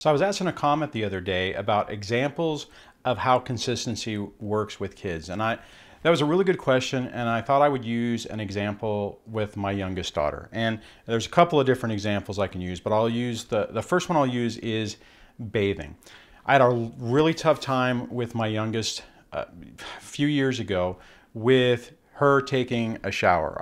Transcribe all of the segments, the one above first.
So I was asking a comment the other day about examples of how consistency works with kids. And that was a really good question, and I thought I would use an example with my youngest daughter. And there's a couple of different examples I can use, but I'll use the first one I'll use is bathing. I had a really tough time with my youngest a few years ago with her taking a shower.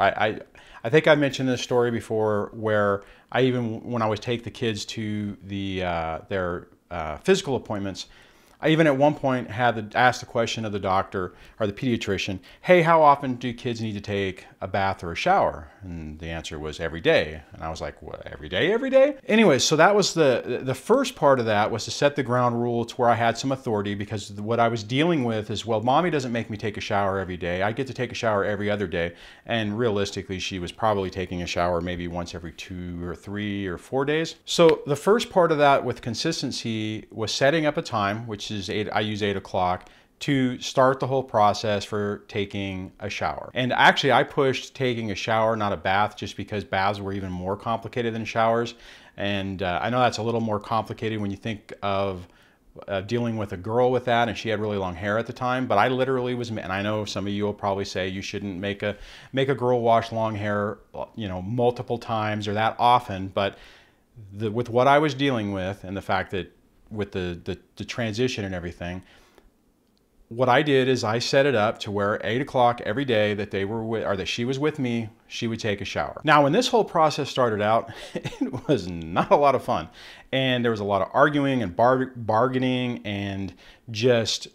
I think I mentioned this story before where when I would take the kids to their physical appointments, I even at one point had to ask the question of the doctor or the pediatrician, hey, how often do kids need to take a bath or a shower? And the answer was every day. And I was like, what, every day, every day? Anyways, so that was the first part of that, was to set the ground rule to where I had some authority, because what I was dealing with is, well, mommy doesn't make me take a shower every day. I get to take a shower every other day. And realistically, she was probably taking a shower maybe once every 2 or 3 or 4 days. So the first part of that with consistency was setting up a time, which is I use 8 o'clock, to start the whole process for taking a shower. And actually I pushed taking a shower, not a bath, just because baths were even more complicated than showers. And I know that's a little more complicated when you think of dealing with a girl with that, and she had really long hair at the time. But I literally was, and I know some of you will probably say you shouldn't make a girl wash long hair, multiple times or that often. But with what I was dealing with, and the fact that with the transition and everything, what I did is I set it up to where 8 o'clock every day that they were with, or that she was with me, she would take a shower. Now, when this whole process started out, it was not a lot of fun. And there was a lot of arguing and bargaining and just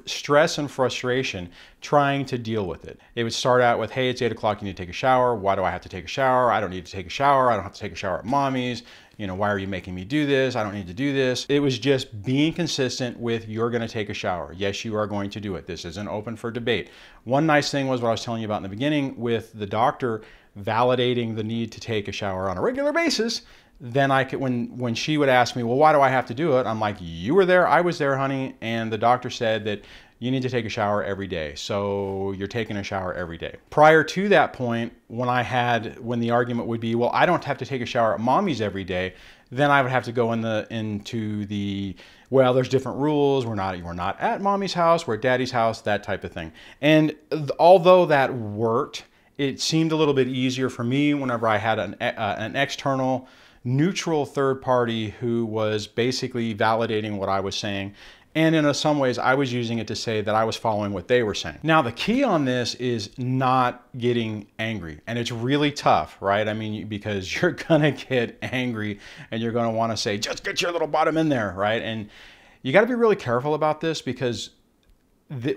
stress and frustration trying to deal with it. It would start out with, hey, it's 8 o'clock, you need to take a shower. Why do I have to take a shower? I don't need to take a shower. I don't have to take a shower at mommy's. Why are you making me do this? I don't need to do this. It was just being consistent with, you're going to take a shower. Yes, you are going to do it. This isn't open for debate. One nice thing was what I was telling you about in the beginning with the doctor validating the need to take a shower on a regular basis. Then I could, when she would ask me, well, why do I have to do it? I'm like, you were there, I was there, honey. And the doctor said that you need to take a shower every day. So you're taking a shower every day. Prior to that point, when the argument would be, well, I don't have to take a shower at mommy's every day, then I would have to go into the, well, there's different rules. We're not at mommy's house, we're at daddy's house, that type of thing. And although that worked, it seemed a little bit easier for me whenever I had an external, neutral third party who was basically validating what I was saying. And in some ways, I was using it to say that I was following what they were saying. Now, the key on this is not getting angry. And it's really tough, right? I mean, because you're gonna get angry and you're gonna wanna say, just get your little bottom in there, right? And you gotta be really careful about this, because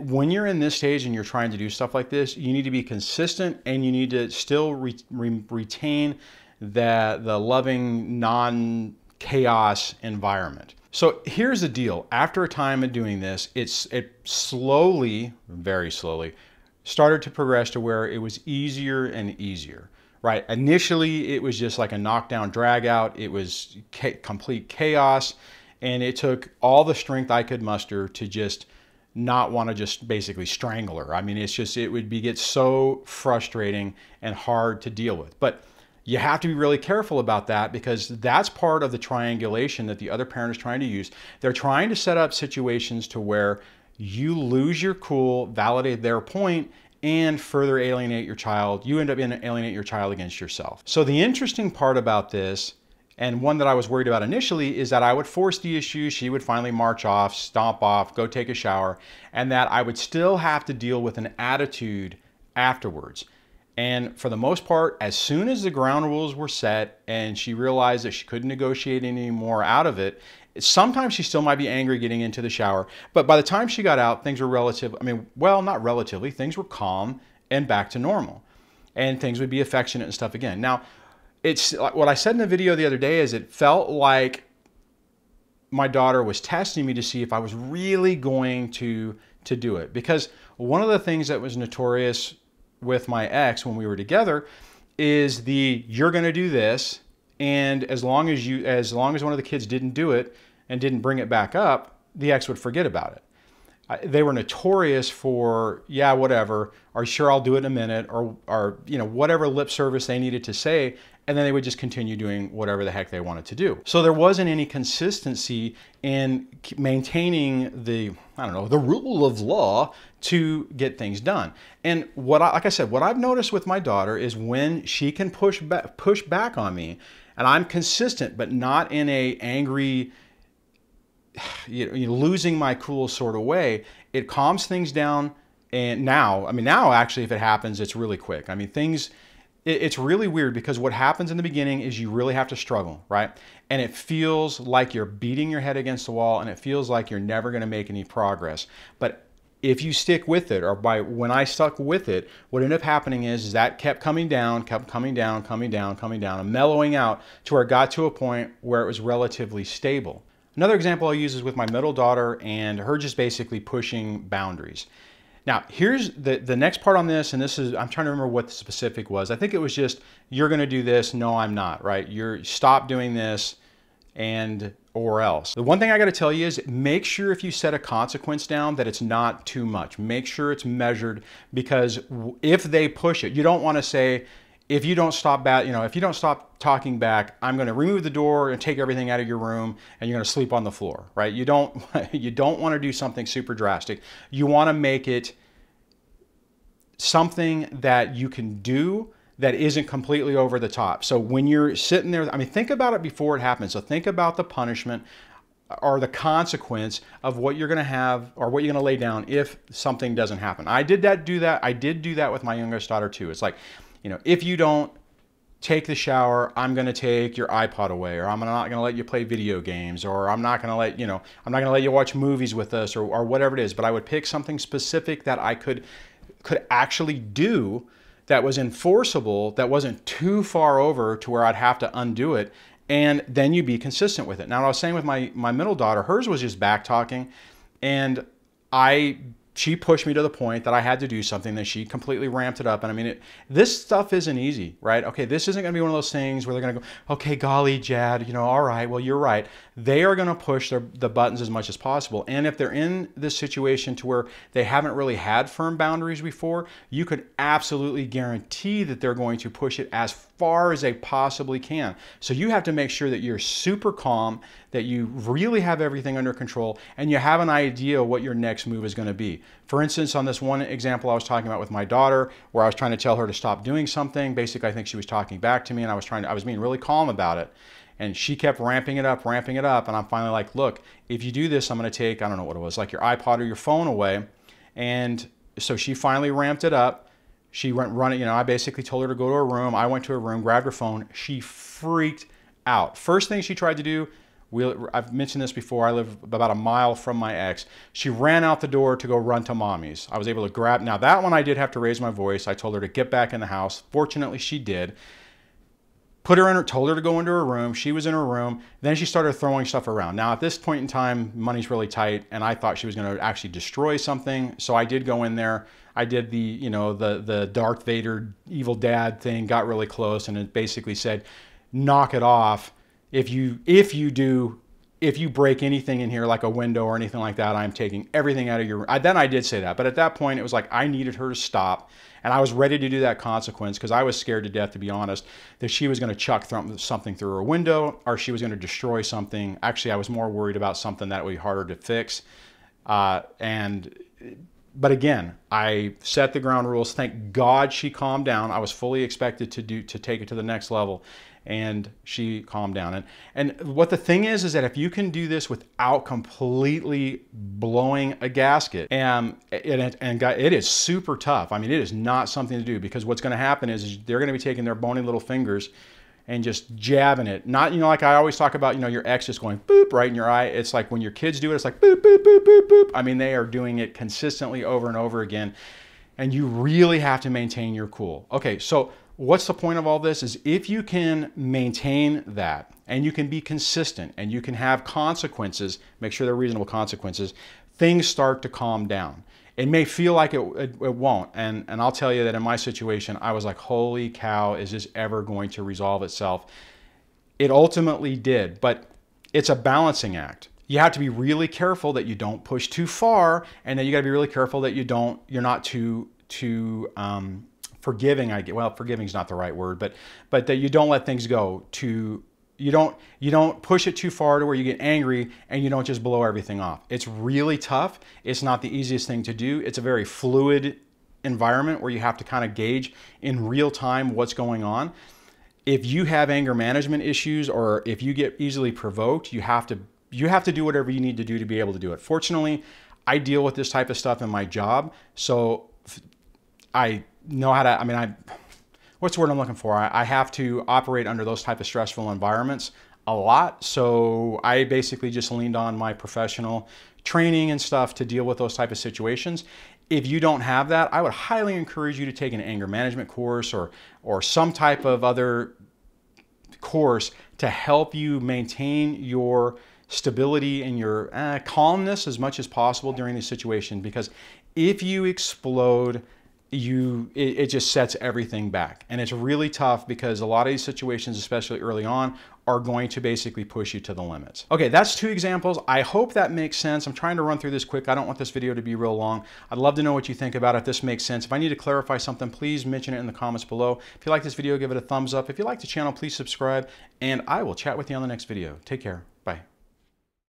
when you're in this stage and you're trying to do stuff like this, you need to be consistent, and you need to still retain the loving, non-chaos environment. So here's the deal. After a time of doing this, it slowly, very slowly, started to progress to where it was easier and easier, right? Initially, it was just like a knockdown, drag out. It was complete chaos. And it took all the strength I could muster to just not want to just basically strangle her. I mean, it would get so frustrating and hard to deal with. But you have to be really careful about that, because that's part of the triangulation that the other parent is trying to use. They're trying to set up situations to where you lose your cool, validate their point, and further alienate your child. You end up alienate your child against yourself. So the interesting part about this, and one that I was worried about initially, is that I would force the issue. She would finally march off, stomp off, go take a shower, and that I would still have to deal with an attitude afterwards. And for the most part, as soon as the ground rules were set and she realized that she couldn't negotiate any more out of it, sometimes she still might be angry getting into the shower. But by the time she got out, things were not relatively, things were calm and back to normal. And things would be affectionate and stuff again. Now, it's what I said in the video the other day is it felt like my daughter was testing me to see if I was really going to do it. Because one of the things that was notorious with my ex when we were together is you're going to do this, and as long as one of the kids didn't do it and didn't bring it back up, the ex would forget about it. They were notorious for, yeah, whatever, or sure, I'll do it in a minute, or whatever lip service they needed to say and then they would just continue doing whatever the heck they wanted to do. So there wasn't any consistency in maintaining the, I don't know, the rule of law to get things done. And like I said, what I've noticed with my daughter is when she can push back on me, and I'm consistent, but not in a angry, losing my cool sort of way, it calms things down. And now actually, if it happens, it's really quick. I mean, it's really weird because what happens in the beginning is you really have to struggle, right? And it feels like you're beating your head against the wall, and it feels like you're never going to make any progress. But if you stick with it, or when I stuck with it, what ended up happening is that kept coming down, and mellowing out to where it got to a point where it was relatively stable. Another example I'll use is with my middle daughter and her just basically pushing boundaries. Now, here's the next part on this, and this is, I'm trying to remember what the specific was. I think it was just, you're going to do this. No, I'm not, right? Stop doing this, or else. The one thing I got to tell you is make sure if you set a consequence down that it's not too much. Make sure it's measured, because if they push it, you don't want to say, if you don't stop if you don't stop talking back, I'm going to remove the door and take everything out of your room and you're going to sleep on the floor, right? You don't want to do something super drastic. You want to make it something that you can do that isn't completely over the top. So when you're sitting there, I mean, think about it before it happens. So think about the punishment or the consequence of what you're going to have or what you're going to lay down if something doesn't happen. I did do that with my youngest daughter too. It's like, if you don't take the shower, I'm going to take your iPod away, or I'm not going to let you play video games, or I'm not going to let, I'm not going to let you watch movies with us, or whatever it is. But I would pick something specific that I could actually do that was enforceable, that wasn't too far over to where I'd have to undo it, and then you be consistent with it. Now, what I was saying with my middle daughter, hers was just back talking, and she pushed me to the point that I had to do something, that she completely ramped it up. And I mean, this stuff isn't easy, right? Okay, this isn't going to be one of those things where they're going to go, okay, golly, Jad, all right, well, you're right. They are going to push the buttons as much as possible. And if they're in this situation to where they haven't really had firm boundaries before, you could absolutely guarantee that they're going to push it as far as they possibly can. So you have to make sure that you're super calm, that you really have everything under control, and you have an idea what your next move is going to be. For instance, on this one example I was talking about with my daughter, where I was trying to tell her to stop doing something, basically I think she was talking back to me, and I was being really calm about it. And she kept ramping it up, and I'm finally like, look, if you do this, I'm going to take, I don't know what it was, like your iPod or your phone away. And so she finally ramped it up. She went running, I basically told her to go to her room. I went to her room, grabbed her phone. She freaked out. First thing she tried to do, I've mentioned this before, I live about a mile from my ex. She ran out the door to go run to mommy's. I was able to grab, now that one I did have to raise my voice. I told her to get back in the house. Fortunately, she did. Told her to go into her room. She was in her room. Then she started throwing stuff around. Now at this point in time, money's really tight, and I thought she was going to actually destroy something. So I did go in there. I did the Darth Vader evil dad thing, got really close, and it basically said, knock it off. If you break anything in here, like a window or anything like that, I'm taking everything out of your room. Then I did say that, but at that point it was like I needed her to stop, and I was ready to do that consequence because I was scared to death, to be honest, that she was going to chuck something through her window, or she was going to destroy something. Actually, I was more worried about something that would be harder to fix. But again, I set the ground rules. Thank God she calmed down. I was fully expected to take it to the next level, and she calmed down. And what the thing is that if you can do this without completely blowing a gasket, and it is super tough. I mean, it is not something to do, because what's going to happen is they're going to be taking their bony little fingers and just jabbing it. Not, like I always talk about, your ex just going boop right in your eye. It's like when your kids do it, it's like boop, boop, boop, boop, boop. I mean, they are doing it consistently over and over again, and you really have to maintain your cool. Okay, so what's the point of all this is if you can maintain that, and you can be consistent, and you can have consequences, make sure they're reasonable consequences, things start to calm down. It may feel like it won't, and I'll tell you that in my situation, I was like, holy cow, is this ever going to resolve itself? It ultimately did, but it's a balancing act. You have to be really careful that you don't push too far, and then you got to be really careful that you're not too forgiving, well, forgiving is not the right word, but that you don't let things go to, you don't push it too far to where you get angry and you don't just blow everything off. It's really tough. It's not the easiest thing to do. It's a very fluid environment where you have to kind of gauge in real time what's going on. If you have anger management issues, or if you get easily provoked, you have to do whatever you need to do to be able to do it. Fortunately, I deal with this type of stuff in my job, so I know how to, what's the word I'm looking for? I have to operate under those type of stressful environments a lot. So I basically just leaned on my professional training and stuff to deal with those type of situations. If you don't have that, I would highly encourage you to take an anger management course or some type of other course to help you maintain your stability and your calmness as much as possible during these situations. Because if you explode, it just sets everything back. And it's really tough because a lot of these situations, especially early on, are going to basically push you to the limits. Okay, that's 2 examples. I hope that makes sense. I'm trying to run through this quick. I don't want this video to be real long. I'd love to know what you think about it, if this makes sense. If I need to clarify something, please mention it in the comments below. If you like this video, give it a thumbs up. If you like the channel, please subscribe, and I will chat with you on the next video. Take care.